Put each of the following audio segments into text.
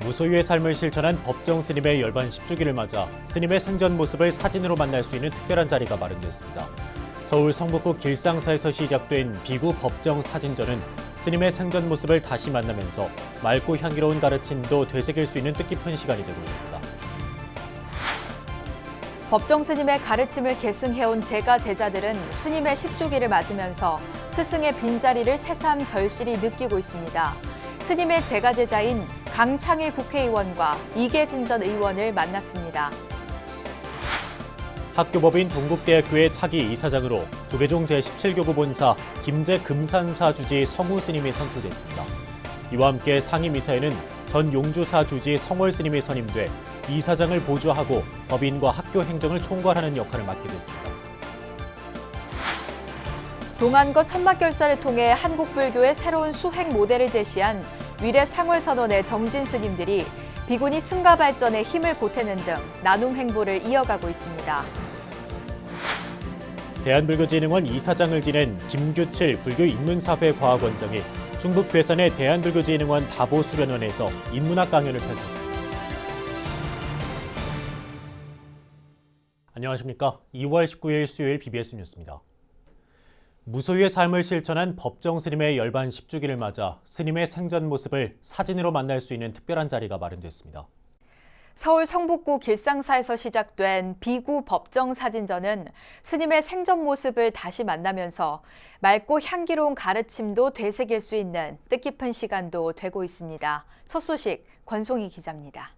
무소유의 삶을 실천한 법정 스님의 열반 10주기를 맞아 스님의 생전 모습을 사진으로 만날 수 있는 특별한 자리가 마련됐습니다. 서울 성북구 길상사에서 시작된 비구 법정 사진전은 스님의 생전 모습을 다시 만나면서 맑고 향기로운 가르침도 되새길 수 있는 뜻깊은 시간이 되고 있습니다. 법정 스님의 가르침을 계승해온 제가 제자들은 스님의 10주기를 맞으면서 스승의 빈자리를 새삼 절실히 느끼고 있습니다. 스님의 제가 제자인 강창일 국회의원과 이계진 전 의원을 만났습니다. 학교법인 동국대학교의 차기 이사장으로 조계종 제17교구 본사 김제 금산사 주지 성우 스님이 선출됐습니다. 이와 함께 상임이사에는 전 용주사 주지 성월 스님이 선임돼 이사장을 보좌하고 법인과 학교 행정을 총괄하는 역할을 맡게 됐습니다. 동안거 천막결사를 통해 한국불교의 새로운 수행 모델을 제시한 위례 상월선원의 정진 스님들이 비구니 승가 발전에 힘을 보태는 등 나눔 행보를 이어가고 있습니다. 대한불교진흥원 이사장을 지낸 김규칠 불교인문사회과학원장이 충북 괴산의 대한불교진흥원 다보수련원에서 인문학 강연을 펼쳤습니다. 안녕하십니까. 2월 19일 수요일 BBS 뉴스입니다. 무소유의 삶을 실천한 법정 스님의 열반 10주기를 맞아 스님의 생전 모습을 사진으로 만날 수 있는 특별한 자리가 마련됐습니다. 서울 성북구 길상사에서 시작된 비구 법정 사진전은 스님의 생전 모습을 다시 만나면서 맑고 향기로운 가르침도 되새길 수 있는 뜻깊은 시간도 되고 있습니다. 첫 소식 권송희 기자입니다.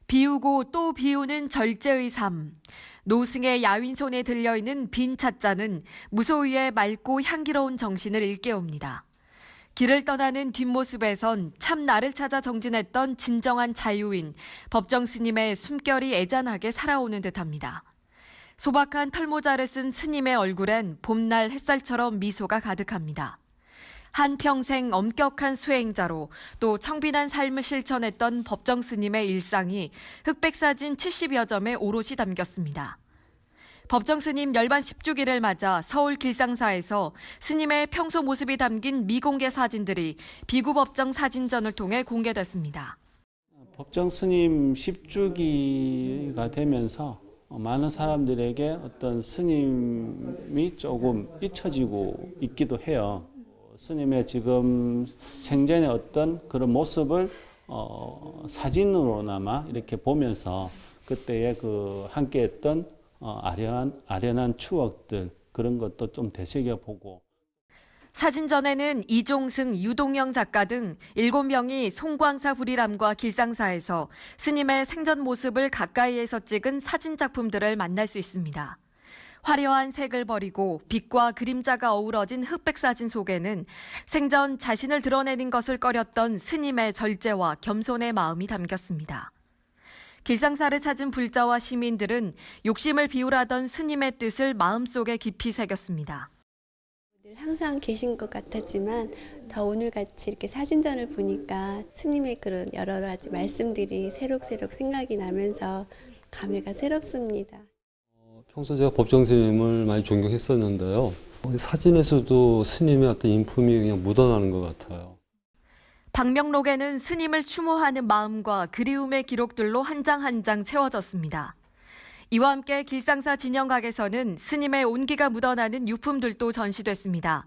비우고 또 비우는 절제의 삶. 노승의 야윈손에 들려있는 빈 찻잔은 무소유의 맑고 향기로운 정신을 일깨웁니다. 길을 떠나는 뒷모습에선 참 나를 찾아 정진했던 진정한 자유인 법정 스님의 숨결이 애잔하게 살아오는 듯합니다. 소박한 털모자를 쓴 스님의 얼굴엔 봄날 햇살처럼 미소가 가득합니다. 한평생 엄격한 수행자로 또 청빈한 삶을 실천했던 법정 스님의 일상이 흑백사진 70여 점에 오롯이 담겼습니다. 법정 스님 열반 10주기를 맞아 서울 길상사에서 스님의 평소 모습이 담긴 미공개 사진들이 비구 법정 사진전을 통해 공개됐습니다. 법정 스님 10주기가 되면서 많은 사람들에게 어떤 스님이 조금 잊혀지고 있기도 해요. 스님의 지금 생전의 어떤 그런 모습을 사진으로나마 이렇게 보면서 그때의 그 함께했던 아련한 추억들 그런 것도 좀 되새겨보고. 사진전에는 이종승, 유동영 작가 등 7명이 송광사 불이람과 길상사에서 스님의 생전 모습을 가까이에서 찍은 사진 작품들을 만날 수 있습니다. 화려한 색을 버리고 빛과 그림자가 어우러진 흑백 사진 속에는 생전 자신을 드러내는 것을 꺼렸던 스님의 절제와 겸손의 마음이 담겼습니다. 길상사를 찾은 불자와 시민들은 욕심을 비우라던 스님의 뜻을 마음속에 깊이 새겼습니다. 항상 계신 것 같았지만 더 오늘같이 이렇게 사진전을 보니까 스님의 그런 여러 가지 말씀들이 새록새록 생각이 나면서 감회가 새롭습니다. 평소 제가 법정 스님을 많이 존경했었는데요. 사진에서도 스님의 어떤 인품이 그냥 묻어나는 것 같아요. 방명록에는 스님을 추모하는 마음과 그리움의 기록들로 한 장 한 장 채워졌습니다. 이와 함께 길상사 진영각에서는 스님의 온기가 묻어나는 유품들도 전시됐습니다.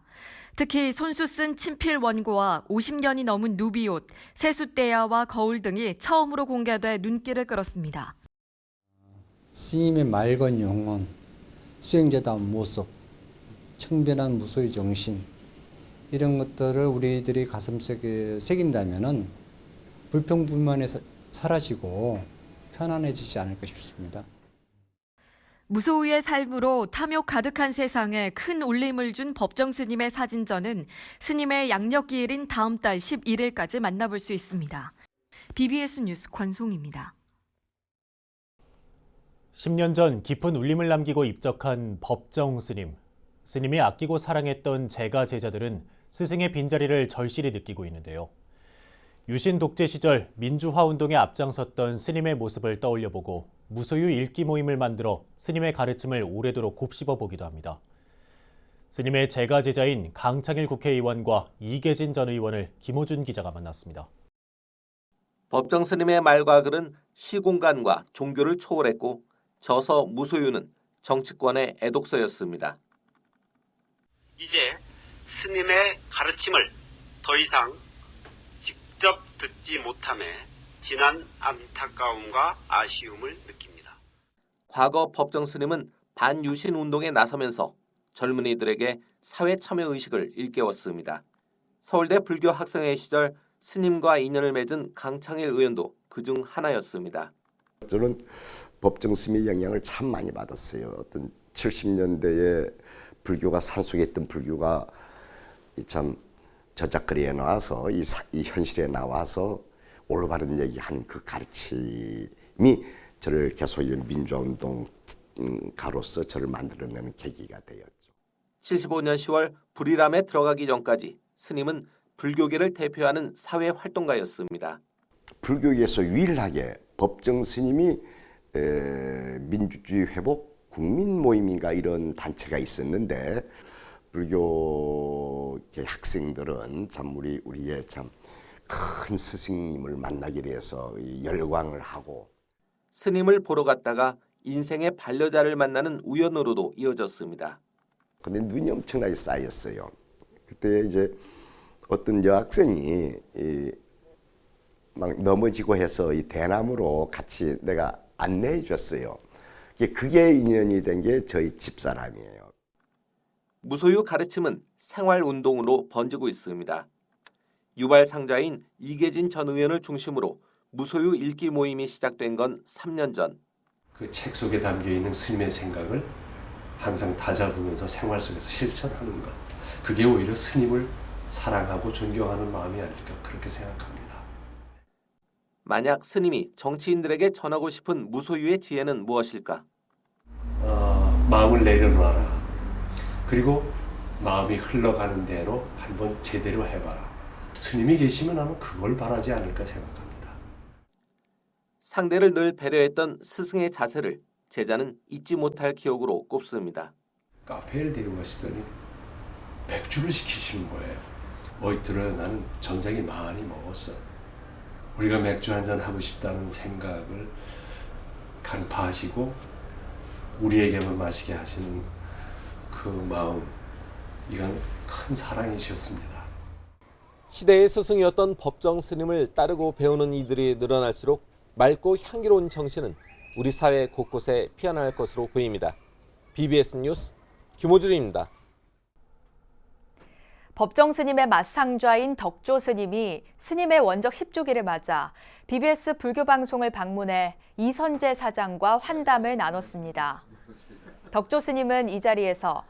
특히 손수 쓴 친필 원고와 50년이 넘은 누비옷, 세숫대야와 거울 등이 처음으로 공개돼 눈길을 끌었습니다. 스님의 맑은 영혼, 수행자다운 모습, 청변한 무소유 정신 이런 것들을 우리들이 가슴속에 새긴다면은 불평불만이 사라지고 편안해지지 않을까 싶습니다. 무소유의 삶으로 탐욕 가득한 세상에 큰 울림을 준 법정 스님의 사진전은 스님의 양력기일인 다음 달 11일까지 만나볼 수 있습니다. BBS 뉴스 권송입니다. 10년 전 깊은 울림을 남기고 입적한 법정 스님. 스님이 아끼고 사랑했던 제가 제자들은 스승의 빈자리를 절실히 느끼고 있는데요. 유신 독재 시절 민주화운동에 앞장섰던 스님의 모습을 떠올려보고 무소유 읽기 모임을 만들어 스님의 가르침을 오래도록 곱씹어보기도 합니다. 스님의 제가 제자인 강창일 국회의원과 이계진 전 의원을 김호준 기자가 만났습니다. 법정 스님의 말과 글은 시공간과 종교를 초월했고 저서 무소유는 정치권의 애독서였습니다. 이제 스님의 가르침을 더 이상 직접 듣지 못함에 진한 안타까움과 아쉬움을 느낍니다. 과거 법정 스님은 반유신 운동에 나서면서 젊은이들에게 사회 참여 의식을 일깨웠습니다. 서울대 불교 학생회 시절 스님과 인연을 맺은 강창일 의원도 그중 하나였습니다. 저는 법정 스님의 영향을 참 많이 받았어요. 어떤 70년대에 불교가 산속에 있던 불교가 참 저작거리에 나와서 이 현실에 나와서 올바른 얘기하는 그 가르침이 저를 계속 민주화운동가로서 저를 만들어내는 계기가 되었죠. 75년 10월 불이람에 들어가기 전까지 스님은 불교계를 대표하는 사회활동가였습니다. 불교계에서 유일하게 법정 스님이 민주주의 회복 국민 모임인가 이런 단체가 있었는데 불교계 학생들은 참 우리의 참 큰 스승님을 만나게 돼서 열광을 하고 스님을 보러 갔다가 인생의 반려자를 만나는 우연으로도 이어졌습니다. 근데 눈이 엄청나게 쌓였어요. 그때 이제 어떤 여학생이 막 넘어지고 해서 이 대나무로 같이 내가 안내해 줬어요. 그게 인연이 된 게 저희 집사람이에요. 무소유 가르침은 생활운동으로 번지고 있습니다. 유발상자인 이계진 전 의원을 중심으로 무소유 읽기 모임이 시작된 건 3년 전. 그 책 속에 담겨있는 스님의 생각을 항상 다잡으면서 생활 속에서 실천하는 것. 그게 오히려 스님을 사랑하고 존경하는 마음이 아닐까 그렇게 생각합니다. 만약 스님이 정치인들에게 전하고 싶은 무소유의 지혜는 무엇일까? 마음을 내려놔라. 그리고 마음이 흘러가는 대로 한번 제대로 해봐라. 스님이 계시면 아마 그걸 바라지 않을까 생각합니다. 상대를 늘 배려했던 스승의 자세를 제자는 잊지 못할 기억으로 꼽습니다. 카페를 데려가시더니 맥주를 시키시는 거예요. 어이 들어요. 나는 전생에 많이 먹었어. 우리가 맥주 한잔 하고 싶다는 생각을 간파하시고 우리에게만 마시게 하시는 그 마음, 이건 큰 사랑이셨습니다. 시대의 스승이었던 법정 스님을 따르고 배우는 이들이 늘어날수록 맑고 향기로운 정신은 우리 사회 곳곳에 피어날 것으로 보입니다. BBS 뉴스 김호준입니다. 법정 스님의 맞상좌인 덕조 스님이 스님의 원적 10주기를 맞아 BBS 불교 방송을 방문해 이선재 사장과 환담을 나눴습니다. 덕조 스님은 이 자리에서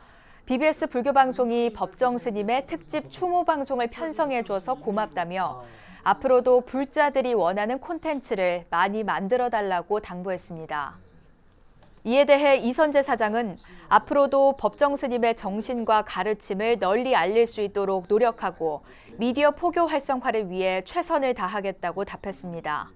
BBS 불교 방송이 법정 스님의 특집 추모 방송을 편성해줘서 고맙다며 앞으로도 불자들이 원하는 콘텐츠를 많이 만들어달라고 당부했습니다. 이에 대해 이선재 사장은 앞으로도 법정 스님의 정신과 가르침을 널리 알릴 수 있도록 노력하고 미디어 포교 활성화를 위해 최선을 다하겠다고 답했습니다.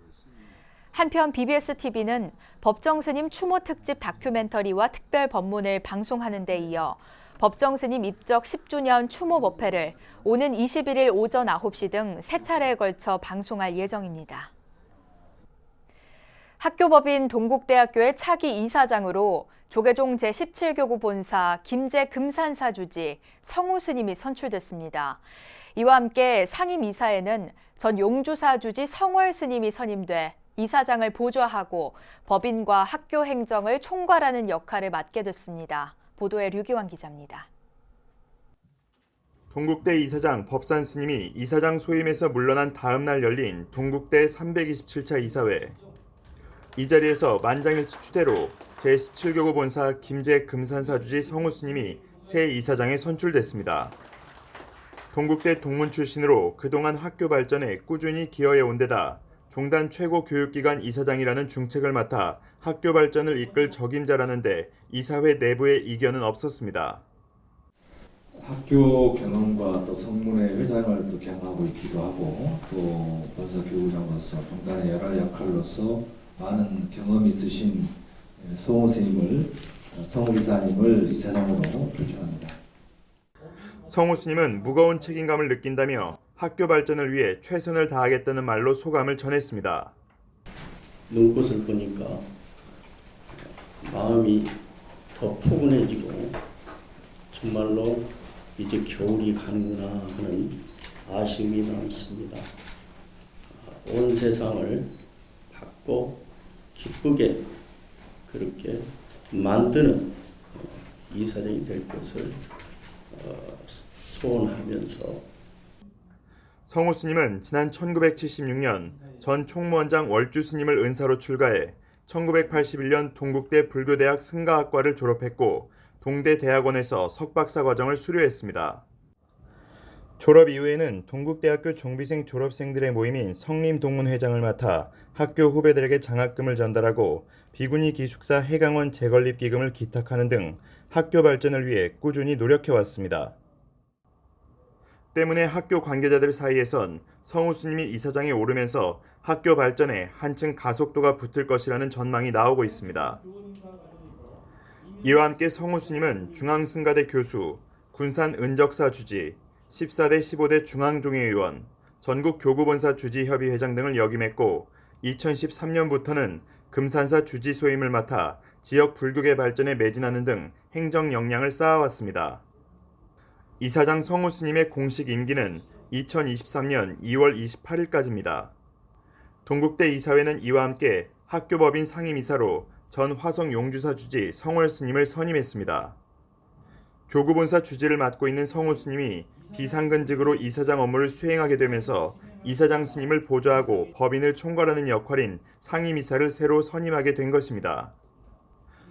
한편 BBS-TV는 법정 스님 추모 특집 다큐멘터리와 특별 법문을 방송하는 데 이어 법정 스님 입적 10주년 추모 법회를 오는 21일 오전 9시 등 3차례에 걸쳐 방송할 예정입니다. 학교법인 동국대학교의 차기 이사장으로 조계종 제17교구 본사 김제 금산사 주지 성우 스님이 선출됐습니다. 이와 함께 상임 이사에는 전 용주사 주지 성월 스님이 선임돼 이사장을 보좌하고 법인과 학교 행정을 총괄하는 역할을 맡게 됐습니다. 보도에 류기환 기자입니다. 동국대 이사장 법산 스님이 이사장 소임에서 물러난 다음 날 열린 동국대 327차 이사회. 이 자리에서 만장일치 추대로 제17교구 본사 김제 금산사주지 성우 스님이 새 이사장에 선출됐습니다. 동국대 동문 출신으로 그동안 학교 발전에 꾸준히 기여해온 데다 종단 최고 교육기관 이사장이라는 중책을 맡아 학교 발전을 이끌 적임자라는데 이사회 내부의 이견은 없었습니다. 학교 경영과 또 성문의 회장을 또 겸하고 있기도 하고 또 본사 교구장으로서 종단의 여러 역할로서 많은 경험이 있으신 성우 스님을 성우 이사님을 이사장으로 추천합니다. 성우 스님은 무거운 책임감을 느낀다며 학교 발전을 위해 최선을 다하겠다는 말로 소감을 전했습니다. 눈꽃을 보니까 마음이 더 포근해지고 정말로 이제 겨울이 가는구나 하는 아쉬움이 남습니다. 온 세상을 밝고 기쁘게 그렇게 만드는 이사장이 될 것을 소원하면서 성우 스님은 지난 1976년 전 총무원장 월주 스님을 은사로 출가해 1981년 동국대 불교대학 승가학과를 졸업했고 동대 대학원에서 석박사 과정을 수료했습니다. 졸업 이후에는 동국대학교 종비생 졸업생들의 모임인 성림동문회장을 맡아 학교 후배들에게 장학금을 전달하고 비구니 기숙사 해강원 재건립 기금을 기탁하는 등 학교 발전을 위해 꾸준히 노력해왔습니다. 때문에 학교 관계자들 사이에선 성우 스님이 이사장에 오르면서 학교 발전에 한층 가속도가 붙을 것이라는 전망이 나오고 있습니다. 이와 함께 성우 스님은 중앙승가대 교수, 군산 은적사 주지, 14대 15대 중앙종회의원, 전국 교구본사 주지협의 회장 등을 역임했고 2013년부터는 금산사 주지 소임을 맡아 지역 불교계 발전에 매진하는 등 행정 역량을 쌓아왔습니다. 이사장 성우 스님의 공식 임기는 2023년 2월 28일까지입니다. 동국대 이사회는 이와 함께 학교법인 상임이사로 전 화성 용주사 주지 성월 스님을 선임했습니다. 교구본사 주지를 맡고 있는 성우 스님이 비상근직으로 이사장 업무를 수행하게 되면서 이사장 스님을 보좌하고 법인을 총괄하는 역할인 상임이사를 새로 선임하게 된 것입니다.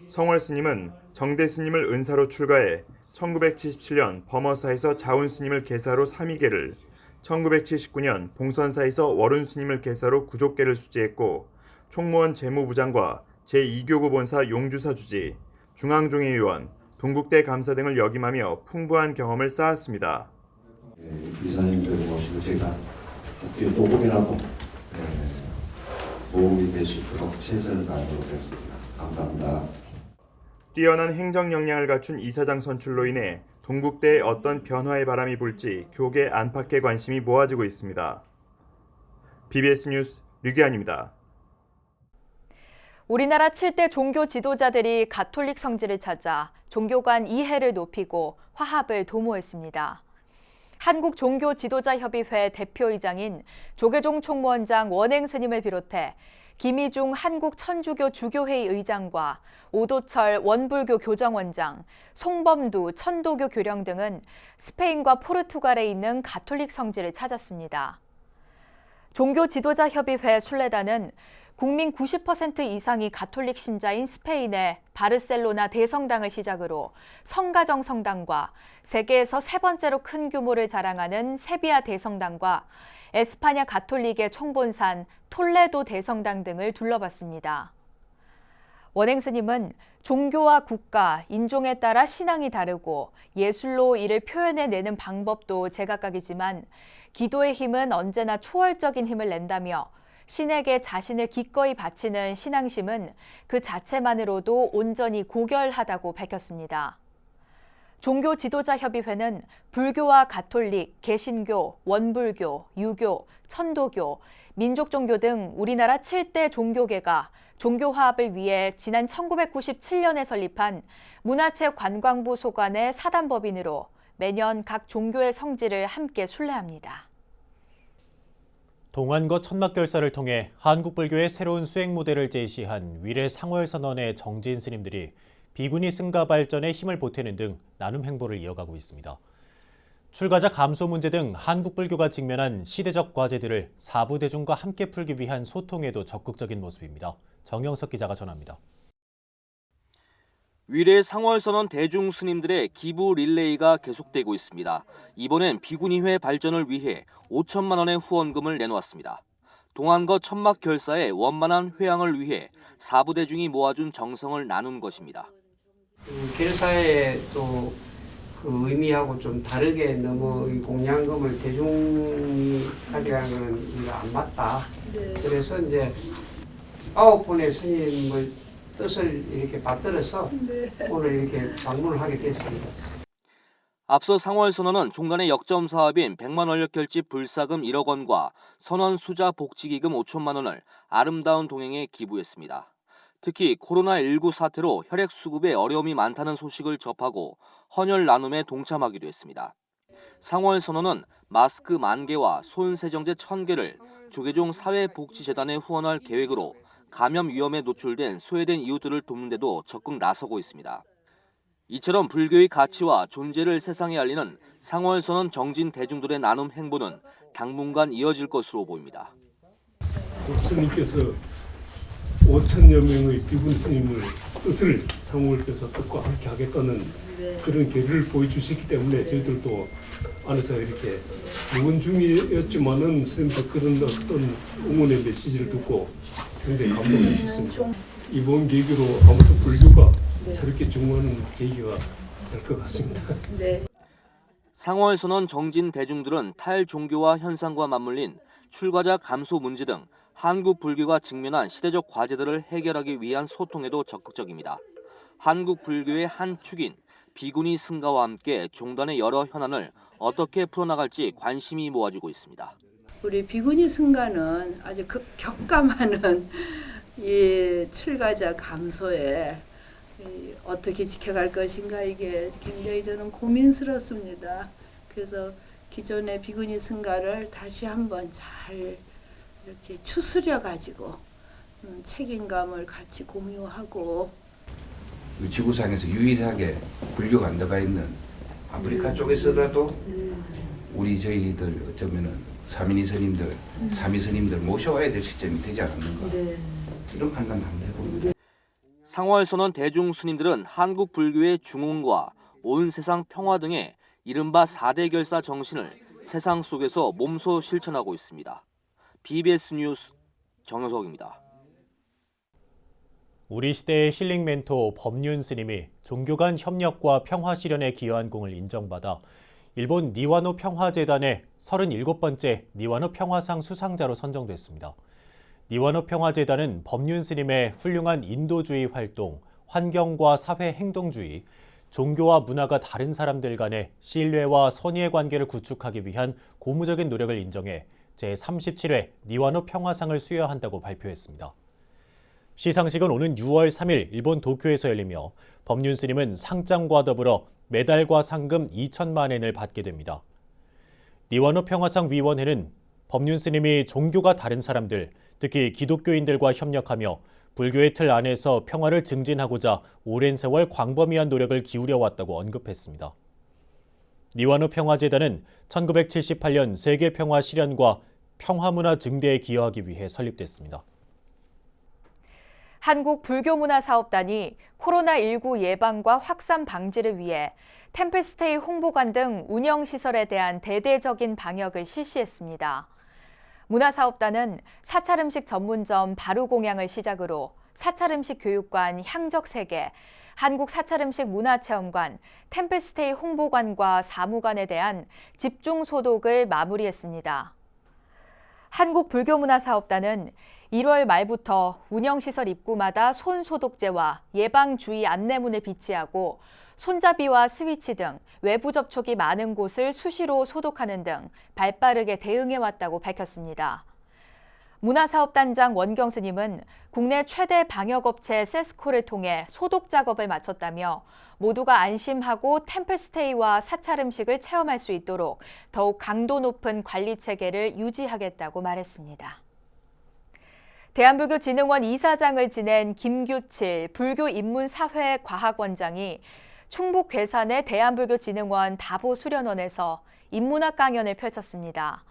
성월 스님은 정대 스님을 은사로 출가해 1977년 범어사에서 자운 스님을 계사로 3위계를, 1979년 봉선사에서 월운 스님을 계사로 구족계를 수지했고 총무원 재무부장과 제2교구본사 용주사 주지, 중앙종회의원, 동국대 감사 등을 역임하며 풍부한 경험을 쌓았습니다. 이사님들 모시고 제가 학교에 조금이라도 도움이 될 수 있도록 최선을 다하도록 하겠습니다. 감사합니다. 뛰어난 행정 역량을 갖춘 이사장 선출로 인해 동국대에 어떤 변화의 바람이 불지 교계 안팎의 관심이 모아지고 있습니다. BBS 뉴스 류기환입니다. 우리나라 7대 종교 지도자들이 가톨릭 성지를 찾아 종교 간 이해를 높이고 화합을 도모했습니다. 한국종교지도자협의회 대표이장인 조계종 총무원장 원행 스님을 비롯해 김희중 한국천주교 주교회의 의장과 오도철 원불교 교정원장, 송범두 천도교 교령 등은 스페인과 포르투갈에 있는 가톨릭 성지를 찾았습니다. 종교지도자협의회 순례단은 국민 90% 이상이 가톨릭 신자인 스페인의 바르셀로나 대성당을 시작으로 성가정 성당과 세계에서 세 번째로 큰 규모를 자랑하는 세비야 대성당과 에스파냐 가톨릭의 총본산 톨레도 대성당 등을 둘러봤습니다. 원행 스님은 종교와 국가, 인종에 따라 신앙이 다르고 예술로 이를 표현해내는 방법도 제각각이지만 기도의 힘은 언제나 초월적인 힘을 낸다며 신에게 자신을 기꺼이 바치는 신앙심은 그 자체만으로도 온전히 고결하다고 밝혔습니다. 종교지도자협의회는 불교와 가톨릭, 개신교, 원불교, 유교, 천도교, 민족종교 등 우리나라 7대 종교계가 종교화합을 위해 지난 1997년에 설립한 문화체육관광부 소관의 사단법인으로 매년 각 종교의 성지를 함께 순례합니다. 동안거 천막결사를 통해 한국불교의 새로운 수행 모델을 제시한 위례 상월선원의 정진 스님들이 비구니 승가 발전에 힘을 보태는 등 나눔 행보를 이어가고 있습니다. 출가자 감소 문제 등 한국불교가 직면한 시대적 과제들을 사부대중과 함께 풀기 위한 소통에도 적극적인 모습입니다. 정영석 기자가 전합니다. 위례 상월선원 대중 스님들의 기부 릴레이가 계속되고 있습니다. 이번엔 비구니회 발전을 위해 5천만 원의 후원금을 내놓았습니다. 동안거 천막 결사의 원만한 회항을 위해 사부대중이 모아준 정성을 나눈 것입니다. 결사의 또 그 의미하고 좀 다르게 너무 이 공양금을 대중이 가져가는 것은 안 맞다. 네. 그래서 이제 9분의 스님을 뜻을 이렇게 받들어서 네. 오늘 이렇게 방문을 하게 됐습니다. 앞서 상월선언은 종단의 역점 사업인 100만 원력 결집 불사금 1억 원과 선원 수자 복지기금 5천만 원을 아름다운 동행에 기부했습니다. 특히 코로나19 사태로 혈액 수급에 어려움이 많다는 소식을 접하고 헌혈 나눔에 동참하기도 했습니다. 상월선언은 마스크 10,000개와 손세정제 1,000개를 조계종 사회복지재단에 후원할 계획으로 감염 위험에 노출된 소외된 이웃들을 돕는 데도 적극 나서고 있습니다. 이처럼 불교의 가치와 존재를 세상에 알리는 상월선언 정진 대중들의 나눔 행보는 당분간 이어질 것으로 보입니다. 스님께서 5천여 명의 비군 스님을 뜻을 상월께서 뜻과 함께 하겠다는 그런 결의를 보여주셨기 때문에 저희들도 안에서 이렇게 묵은 중이었지만은 스님도 그런 어떤 응원의 메시지를 듣고 굉장히 감동했었습니다. 이번 계기로 아무튼 불교가 새롭게 중요한 계기가 될 것 같습니다. 상월선언 정진 대중들은 탈종교화 현상과 맞물린 출가자 감소 문제 등 한국 불교가 직면한 시대적 과제들을 해결하기 위한 소통에도 적극적입니다. 한국 불교의 한 축인 비구니 승가와 함께 종단의 여러 현안을 어떻게 풀어나갈지 관심이 모아지고 있습니다. 우리 비구니 승가는 아주 격감하는 이 출가자 감소에 어떻게 지켜갈 것인가 이게 굉장히 저는 고민스럽습니다. 그래서 기존의 비구니 승가를 다시 한번 잘 이렇게 추스려 가지고 책임감을 같이 공유하고 지구상에서 유일하게 불교가 안 들어가 있는 아프리카 쪽에서라도 우리 저희들 어쩌면은 사민이 스님들, 사미 스님들 모셔와야 될 시점이 되지 않았는가 이런 판단 한번 해봅니다. 상월선언 대중 스님들은 한국 불교의 중흥과 온 세상 평화 등의 이른바 4대 결사 정신을 세상 속에서 몸소 실천하고 있습니다. BBS 뉴스 정효석입니다. 우리 시대의 힐링 멘토 법륜 스님이 종교 간 협력과 평화 실현에 기여한 공을 인정받아 일본 니와노 평화재단의 37번째 니와노 평화상 수상자로 선정됐습니다. 니와노 평화재단은 법륜 스님의 훌륭한 인도주의 활동, 환경과 사회 행동주의, 종교와 문화가 다른 사람들 간의 신뢰와 선의의 관계를 구축하기 위한 고무적인 노력을 인정해 제37회 니와노 평화상을 수여한다고 발표했습니다. 시상식은 오는 6월 3일 일본 도쿄에서 열리며 법륜 스님은 상장과 더불어 메달과 상금 2천만 엔을 받게 됩니다. 니와노 평화상 위원회는 법륜 스님이 종교가 다른 사람들, 특히 기독교인들과 협력하며 불교의 틀 안에서 평화를 증진하고자 오랜 세월 광범위한 노력을 기울여왔다고 언급했습니다. 니와노 평화재단은 1978년 세계 평화 실현과 평화문화 증대에 기여하기 위해 설립됐습니다. 한국불교문화사업단이 코로나19 예방과 확산 방지를 위해 템플스테이 홍보관 등 운영시설에 대한 대대적인 방역을 실시했습니다. 문화사업단은 사찰음식 전문점 바루공양을 시작으로 사찰음식 교육관 향적세계, 한국사찰음식 문화체험관, 템플스테이 홍보관과 사무관에 대한 집중소독을 마무리했습니다. 한국불교문화사업단은 1월 말부터 운영시설 입구마다 손소독제와 예방주의 안내문을 비치하고 손잡이와 스위치 등 외부 접촉이 많은 곳을 수시로 소독하는 등 발빠르게 대응해왔다고 밝혔습니다. 문화사업단장 원경 스님은 국내 최대 방역업체 세스코를 통해 소독 작업을 마쳤다며 모두가 안심하고 템플스테이와 사찰음식을 체험할 수 있도록 더욱 강도 높은 관리 체계를 유지하겠다고 말했습니다. 대한불교진흥원 이사장을 지낸 김규칠 불교인문사회과학원장이 충북 괴산의 대한불교진흥원 다보수련원에서 인문학 강연을 펼쳤습니다.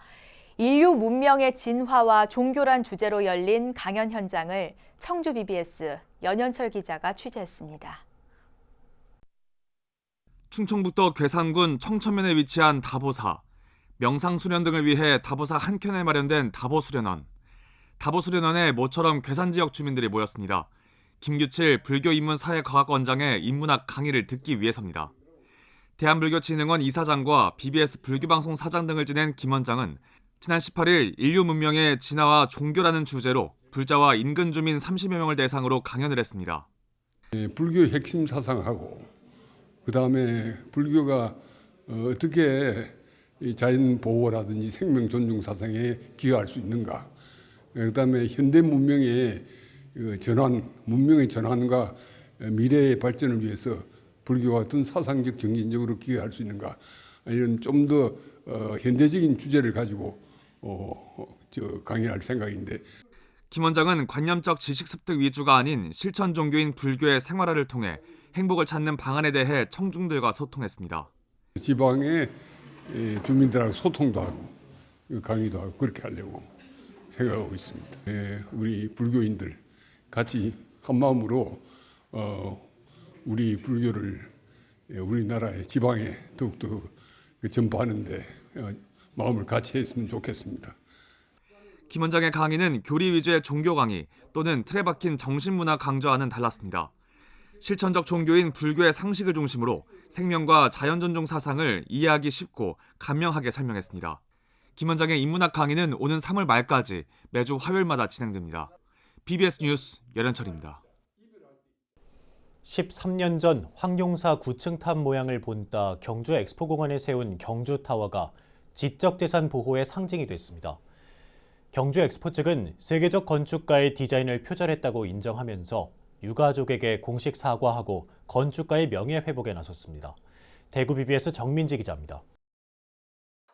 인류 문명의 진화와 종교란 주제로 열린 강연 현장을 청주 BBS 연현철 기자가 취재했습니다. 충청북도 괴산군 청천면에 위치한 다보사, 명상수련 등을 위해 다보사 한켠에 마련된 다보수련원. 다보수련원에 모처럼 괴산 지역 주민들이 모였습니다. 김규칠 불교인문사회과학원장의 인문학 강의를 듣기 위해서입니다. 대한불교진흥원 이사장과 BBS 불교방송 사장 등을 지낸 김 원장은 지난 18일 인류 문명의 진화와 종교라는 주제로 불자와 인근 주민 30여 명을 대상으로 강연을 했습니다. 불교의 핵심 사상하고 그다음에 불교가 어떻게 이 자연 보호라든지 생명 존중 사상에 기여할 수 있는가? 그다음에 현대 문명의 전환, 문명의 전환과 미래의 발전을 위해서 불교가 어떤 사상적, 정신적으로 기여할 수 있는가? 이런 좀 더 현대적인 주제를 가지고 강의할 생각인데. 김 원장은 관념적 지식 습득 위주가 아닌 실천 종교인 불교의 생활화를 통해 행복을 찾는 방안에 대해 청중들과 소통했습니다. 지방의 주민들하고 소통도 하고 강의도 하고 그렇게 하려고 생각하고 있습니다. 우리 불교인들 같이 한 마음으로 우리 불교를 우리나라의 지방에 더욱더 전파하는데 마음을 같이 했으면 좋겠습니다. 김 원장의 강의는 교리 위주의 종교 강의 또는 틀에 박힌 정신문화 강좌와는 달랐습니다. 실천적 종교인 불교의 상식을 중심으로 생명과 자연 존중 사상을 이해하기 쉽고 간명하게 설명했습니다. 김 원장의 인문학 강의는 오는 3월 말까지 매주 화요일마다 진행됩니다. BBS 뉴스 열현철입니다. 13년 전 황룡사 9층 탑 모양을 본따 경주 엑스포공원에 세운 경주타워가 지적재산 보호의 상징이 됐습니다. 경주 엑스포 측은 세계적 건축가의 디자인을 표절했다고 인정하면서 유가족에게 공식 사과하고 건축가의 명예 회복에 나섰습니다. 대구 BBS 정민지 기자입니다.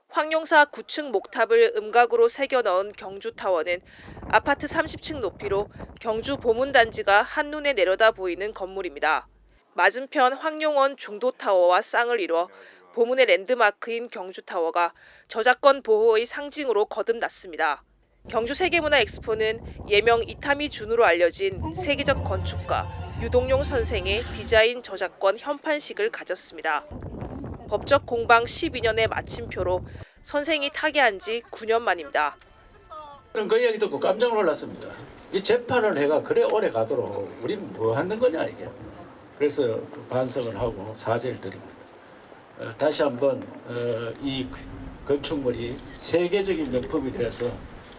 황룡사 9층 목탑을 음각으로 새겨 넣은 경주타워는 아파트 30층 높이로 경주 보문단지가 한눈에 내려다 보이는 건물입니다. 맞은편 황룡원 중도타워와 쌍을 이뤄 보문의 랜드마크인 경주타워가 저작권 보호의 상징으로 거듭났습니다. 경주 세계문화 엑스포는 예명 이타미 준으로 알려진 세계적 건축가 유동룡 선생의 디자인 저작권 현판식을 가졌습니다. 법적 공방 12년의 마침표로 선생이 타계한 지 9년 만입니다. 저는 그 이야기 듣고 깜짝 놀랐습니다. 이 재판을 해가 그래 오래 가도록 우리는 뭐 하는 거냐 이게. 그래서 반성을 하고 사죄를 드립니다. 다시 한번 이 건축물이 세계적인 명품이 되어서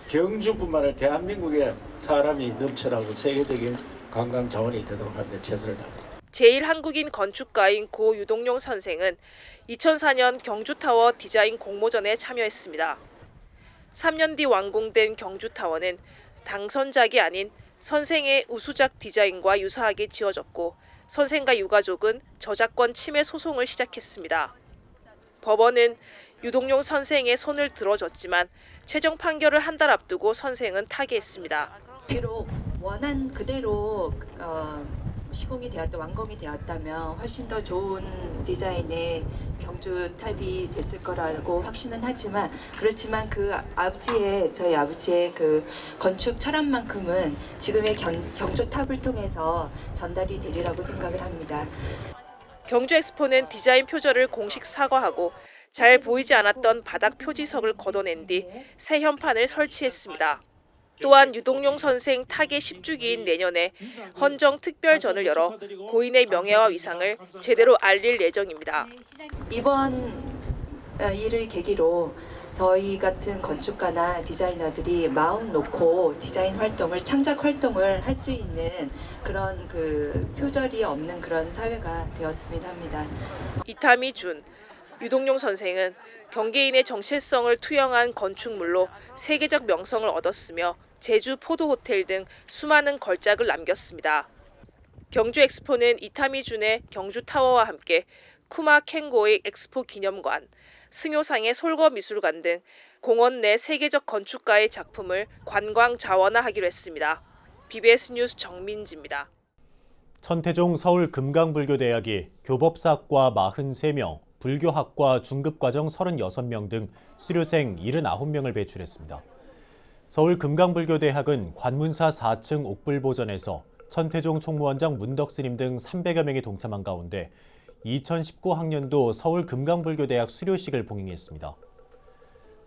경주뿐만 아니라 대한민국에 사람이 넘쳐나고 세계적인 관광 자원이 되도록 하는 데 최선을 다합니다. 제1한국인 건축가인 고 유동룡 선생은 2004년 경주타워 디자인 공모전에 참여했습니다. 3년 뒤 완공된 경주타워는 당선작이 아닌 선생의 우수작 디자인과 유사하게 지어졌고 선생과 유가족은 저작권 침해 소송을 시작했습니다. 법원은 유동룡 선생의 손을 들어줬지만 최종 판결을 한 달 앞두고 선생은 타계했습니다. 비록 원한 그대로 시공이 되었다 완공이 되었다면 훨씬 더 좋은 디자인의 경주탑이 됐을 거라고 확신은 하지만 그렇지만 그 저희 아버지의 그 건축 철학만큼은 지금의 경주탑을 통해서 전달이 되리라고 생각을 합니다. 경주 엑스포는 디자인 표절을 공식 사과하고 잘 보이지 않았던 바닥 표지석을 걷어낸 뒤 새 현판을 설치했습니다. 또한 유동룡 선생 타계 10주기인 내년에 헌정 특별전을 열어 고인의 명예와 위상을 제대로 알릴 예정입니다. 이번 일을 계기로 저희 같은 건축가나 디자이너들이 마음 놓고 디자인 활동을 창작 활동을 할 수 있는 그런 표절이 없는 그런 사회가 되었으면 합니다. 이타미 준 유동룡 선생은 경계인의 정체성을 투영한 건축물로 세계적 명성을 얻었으며 제주 포도호텔 등 수많은 걸작을 남겼습니다. 경주 엑스포는 이타미 준의 경주타워와 함께 쿠마 켄고의 엑스포 기념관, 승효상의 솔거미술관 등 공원 내 세계적 건축가의 작품을 관광 자원화하기로 했습니다. BBS 뉴스 정민지입니다. 천태종 서울금강불교대학이 교법사학과 43명, 불교학과 중급과정 36명 등 수료생 79명을 배출했습니다. 서울금강불교대학은 관문사 4층 옥불보전에서 천태종 총무원장 문덕스님 등 300여 명이 동참한 가운데 2019학년도 서울금강불교대학 수료식을 봉행했습니다.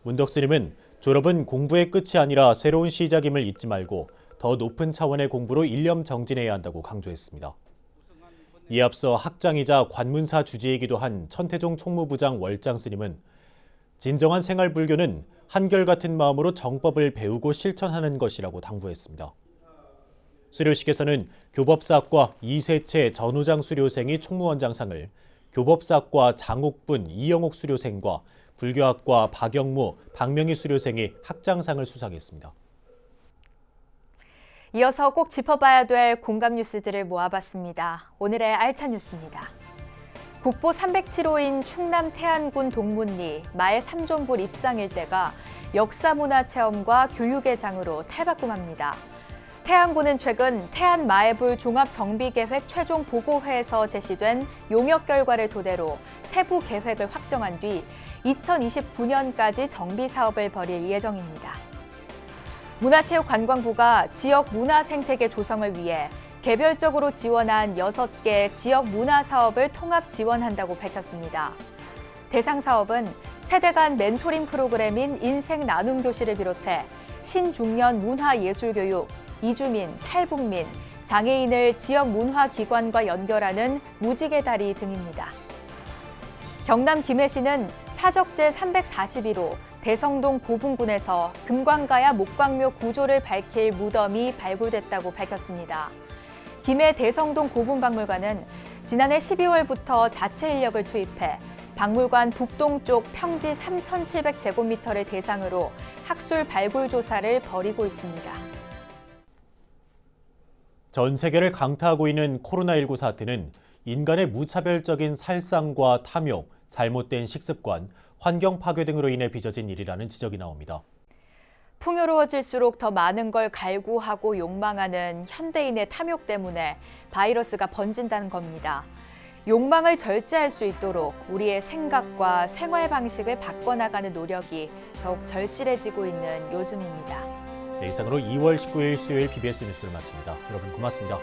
문덕스님은 졸업은 공부의 끝이 아니라 새로운 시작임을 잊지 말고 더 높은 차원의 공부로 일념 정진해야 한다고 강조했습니다. 이에 앞서 학장이자 관문사 주지이기도 한 천태종 총무부장 월장 스님은 진정한 생활불교는 한결같은 마음으로 정법을 배우고 실천하는 것이라고 당부했습니다. 수료식에서는 교법사학과 이세채 전후장 수료생이 총무원장상을, 교법사과 장욱분, 이영옥 수료생과 불교학과 박영무, 박명희 수료생이 학장상을 수상했습니다. 이어서 꼭 짚어봐야 될 공감 뉴스들을 모아봤습니다. 오늘의 알찬 뉴스입니다. 국보 307호인 충남 태안군 동문리 마의 삼존불 입상 일대가 역사문화체험과 교육의 장으로 탈바꿈합니다. 태안군은 최근 태안 마애불 종합정비계획 최종 보고회에서 제시된 용역 결과를 토대로 세부 계획을 확정한 뒤 2029년까지 정비 사업을 벌일 예정입니다. 문화체육관광부가 지역 문화생태계 조성을 위해 개별적으로 지원한 6개 지역 문화 사업을 통합 지원한다고 밝혔습니다. 대상 사업은 세대 간 멘토링 프로그램인 인생 나눔 교실을 비롯해 신중년 문화예술교육, 이주민, 탈북민, 장애인을 지역 문화기관과 연결하는 무지개 다리 등입니다. 경남 김해시는 사적제 341호 대성동 고분군에서 금광가야 목광묘 구조를 밝힐 무덤이 발굴됐다고 밝혔습니다. 김해 대성동 고분박물관은 지난해 12월부터 자체 인력을 투입해 박물관 북동쪽 평지 3,700제곱미터를 대상으로 학술 발굴 조사를 벌이고 있습니다. 전 세계를 강타하고 있는 코로나19 사태는 인간의 무차별적인 살상과 탐욕, 잘못된 식습관, 환경 파괴 등으로 인해 빚어진 일이라는 지적이 나옵니다. 풍요로워질수록 더 많은 걸 갈구하고 욕망하는 현대인의 탐욕 때문에 바이러스가 번진다는 겁니다. 욕망을 절제할 수 있도록 우리의 생각과 생활 방식을 바꿔나가는 노력이 더욱 절실해지고 있는 요즘입니다. 네, 이상으로 2월 19일 수요일 BBS 뉴스를 마칩니다. 여러분 고맙습니다.